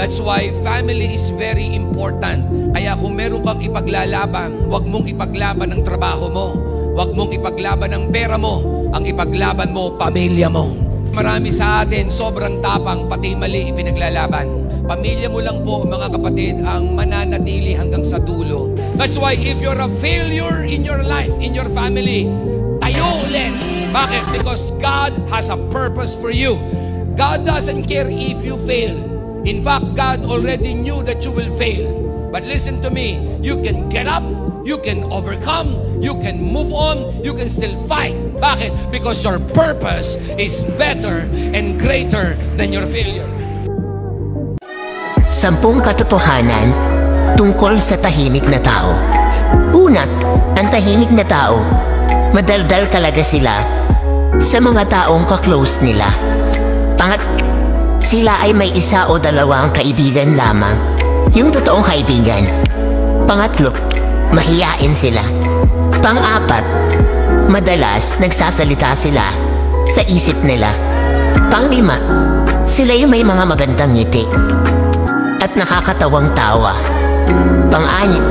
That's why family is very important. Kaya kung meron kang ipaglalaban, huwag mong ipaglaban ang trabaho mo. Huwag mong ipaglaban ang pera mo. Ang ipaglaban mo, pamilya mo. Marami sa atin, sobrang tapang, pati mali ipinaglalaban. Pamilya mo lang po, mga kapatid, ang mananatili hanggang sa dulo. That's why if you're a failure in your life, in your family, tayo ulit. Bakit? Because God has a purpose for you. God doesn't care if you fail. In fact, God already knew that you will fail. But listen to me, you can get up, you can overcome, you can move on, you can still fight. Bakit? Because your purpose is better and greater than your failure. 10 katotohanan tungkol sa tahimik na tao. Una, ang tahimik na tao, madaldal talaga sila sa mga taong ka-close nila. Sila ay may isa o dalawang kaibigan lamang, yung totoong kaibigan. Pangatlo, mahiyain sila. Pang-apat, madalas nagsasalita sila sa isip nila. Pang-lima, sila yung may mga magandang ngiti at nakakatawang tawa. Pang-anim,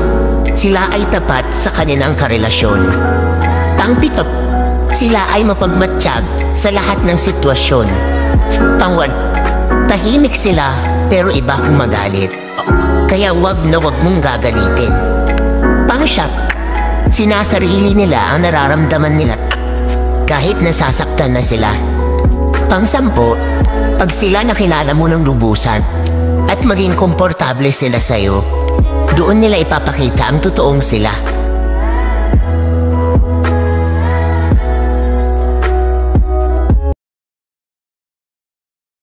sila ay tapat sa kanilang karelasyon. Pang-pito, sila ay mapagmatsyag sa lahat ng sitwasyon. Pang-walo, tahimik sila pero iba humagalit. Kaya wag mong gagalitin. Pang-siyam, sinasarili nila ang nararamdaman nila kahit nasasaktan na sila. Pang-sampo, pag sila nakilala mo ng lubusan at maging komportable sila sa'yo, doon nila ipapakita ang totoong sila.